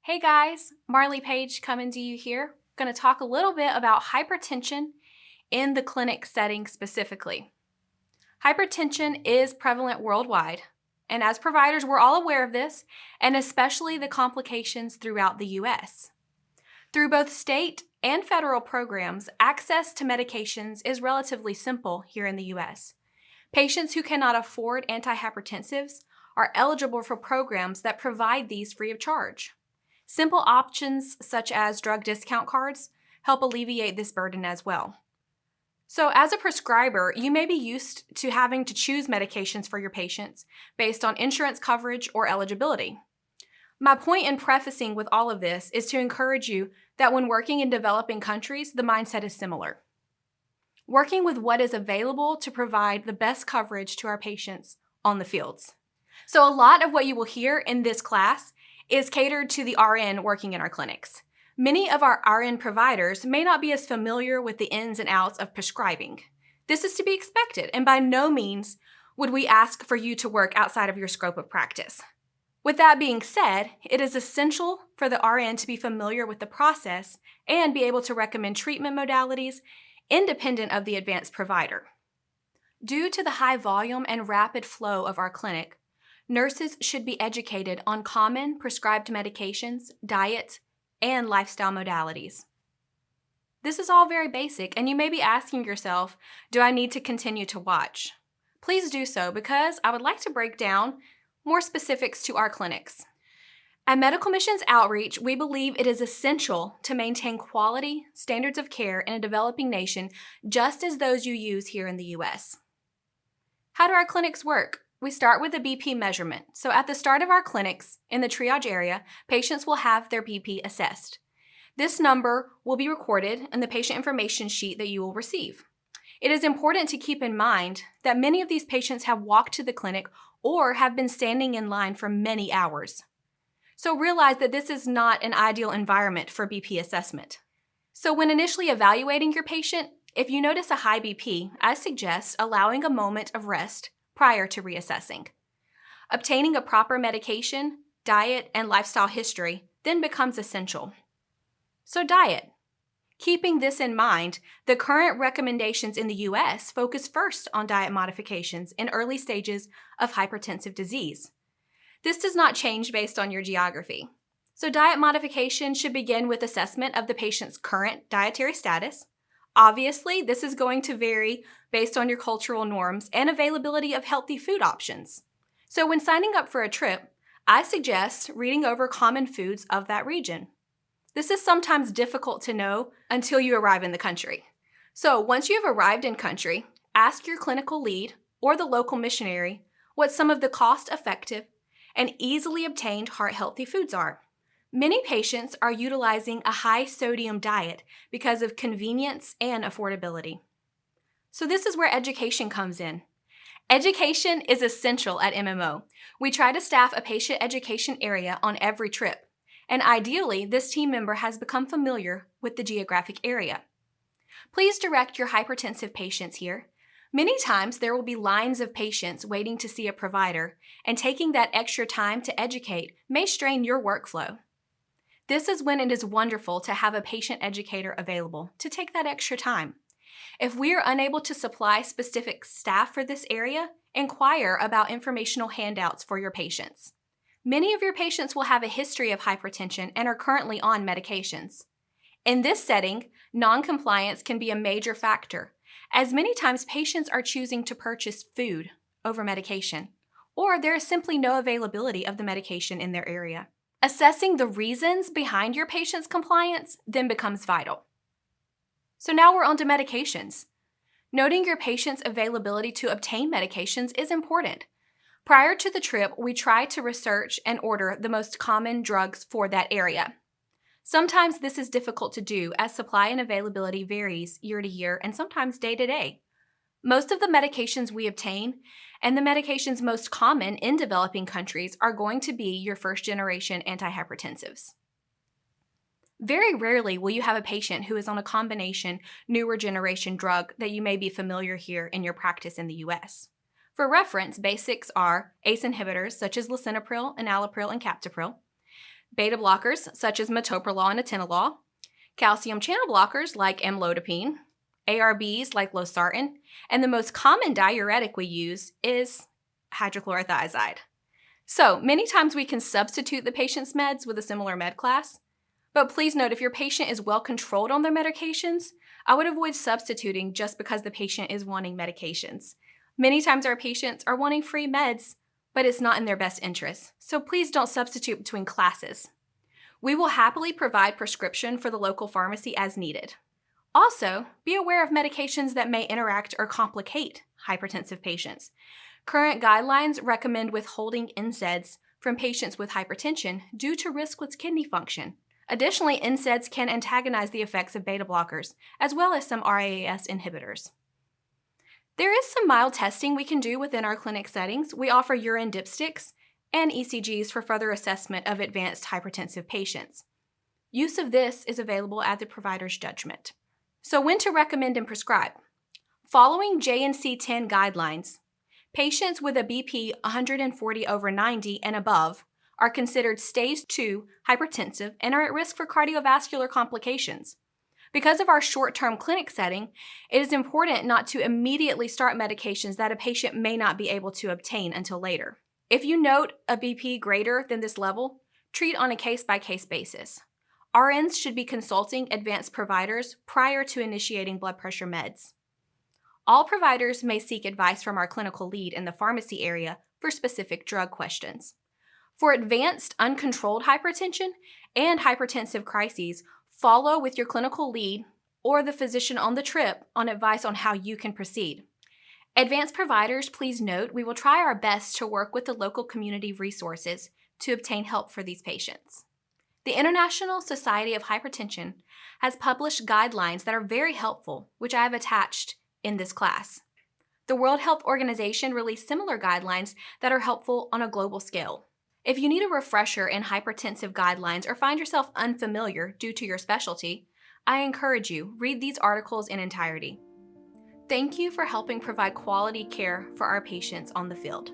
Hey guys, Marley Page coming to you here. Going to talk a little bit about hypertension in the clinic setting specifically. Hypertension is prevalent worldwide, and as providers, we're all aware of this, and especially the complications throughout the US. Through both state and federal programs, access to medications is relatively simple here in the US. Patients who cannot afford antihypertensives are eligible for programs that provide these free of charge. Simple options such as drug discount cards help alleviate this burden as well. So as a prescriber, you may be used to having to choose medications for your patients based on insurance coverage or eligibility. My point in prefacing with all of this is to encourage you that when working in developing countries, the mindset is similar. Working with what is available to provide the best coverage to our patients on the fields. So a lot of what you will hear in this class is catered to the RN working in our clinics. Many of our RN providers may not be as familiar with the ins and outs of prescribing. This is to be expected, and by no means would we ask for you to work outside of your scope of practice. With that being said, it is essential for the RN to be familiar with the process and be able to recommend treatment modalities independent of the advanced provider. Due to the high volume and rapid flow of our clinic, nurses should be educated on common prescribed medications, diets, and lifestyle modalities. This is all very basic, and you may be asking yourself, do I need to continue to watch? Please do so, because I would like to break down more specifics to our clinics. At Medical Missions Outreach, we believe it is essential to maintain quality standards of care in a developing nation, just as those you use here in the US. How do our clinics work? We start with a BP measurement. So at the start of our clinics in the triage area, patients will have their BP assessed. This number will be recorded in the patient information sheet that you will receive. It is important to keep in mind that many of these patients have walked to the clinic or have been standing in line for many hours. So realize that this is not an ideal environment for BP assessment. So when initially evaluating your patient, if you notice a high BP, I suggest allowing a moment of rest prior to reassessing. Obtaining a proper medication, diet, and lifestyle history then becomes essential. So diet. Keeping this in mind, the current recommendations in the US focus first on diet modifications in early stages of hypertensive disease. This does not change based on your geography. So diet modification should begin with assessment of the patient's current dietary status. Obviously, this is going to vary based on your cultural norms and availability of healthy food options. So when signing up for a trip, I suggest reading over common foods of that region. This is sometimes difficult to know until you arrive in the country. So once you have arrived in country, ask your clinical lead or the local missionary what some of the cost-effective and easily obtained heart-healthy foods are. Many patients are utilizing a high-sodium diet because of convenience and affordability. So this is where education comes in. Education is essential at MMO. We try to staff a patient education area on every trip, and ideally, this team member has become familiar with the geographic area. Please direct your hypertensive patients here. Many times, there will be lines of patients waiting to see a provider, and taking that extra time to educate may strain your workflow. This is when it is wonderful to have a patient educator available to take that extra time. If we are unable to supply specific staff for this area, inquire about informational handouts for your patients. Many of your patients will have a history of hypertension and are currently on medications. In this setting, non-compliance can be a major factor, as many times patients are choosing to purchase food over medication, or there is simply no availability of the medication in their area. Assessing the reasons behind your patient's compliance then becomes vital. So now we're on to medications. Noting your patient's availability to obtain medications is important. Prior to the trip, we try to research and order the most common drugs for that area. Sometimes this is difficult to do as supply and availability varies year to year and sometimes day to day. Most of the medications we obtain and the medications most common in developing countries are going to be your first-generation antihypertensives. Very rarely will you have a patient who is on a combination newer generation drug that you may be familiar here in your practice in the US. For reference, basics are ACE inhibitors such as lisinopril, enalapril, and captopril, beta blockers such as metoprolol and atenolol, calcium channel blockers like amlodipine, ARBs like losartan, and the most common diuretic we use is hydrochlorothiazide. So many times we can substitute the patient's meds with a similar med class, but please note if your patient is well controlled on their medications, I would avoid substituting just because the patient is wanting medications. Many times our patients are wanting free meds, but it's not in their best interest, so please don't substitute between classes. We will happily provide prescription for the local pharmacy as needed. Also, be aware of medications that may interact or complicate hypertensive patients. Current guidelines recommend withholding NSAIDs from patients with hypertension due to risk with kidney function. Additionally, NSAIDs can antagonize the effects of beta blockers, as well as some RAAS inhibitors. There is some mild testing we can do within our clinic settings. We offer urine dipsticks and ECGs for further assessment of advanced hypertensive patients. Use of this is available at the provider's judgment. So when to recommend and prescribe? Following JNC-10 guidelines, patients with a BP 140/90 and above are considered stage 2 hypertensive and are at risk for cardiovascular complications. Because of our short-term clinic setting, it is important not to immediately start medications that a patient may not be able to obtain until later. If you note a BP greater than this level, treat on a case-by-case basis. RNs should be consulting advanced providers prior to initiating blood pressure meds. All providers may seek advice from our clinical lead in the pharmacy area for specific drug questions. For advanced uncontrolled hypertension and hypertensive crises, follow with your clinical lead or the physician on the trip on advice on how you can proceed. Advanced providers, please note, we will try our best to work with the local community resources to obtain help for these patients. The International Society of Hypertension has published guidelines that are very helpful, which I have attached in this class. The World Health Organization released similar guidelines that are helpful on a global scale. If you need a refresher in hypertensive guidelines or find yourself unfamiliar due to your specialty, I encourage you, read these articles in entirety. Thank you for helping provide quality care for our patients on the field.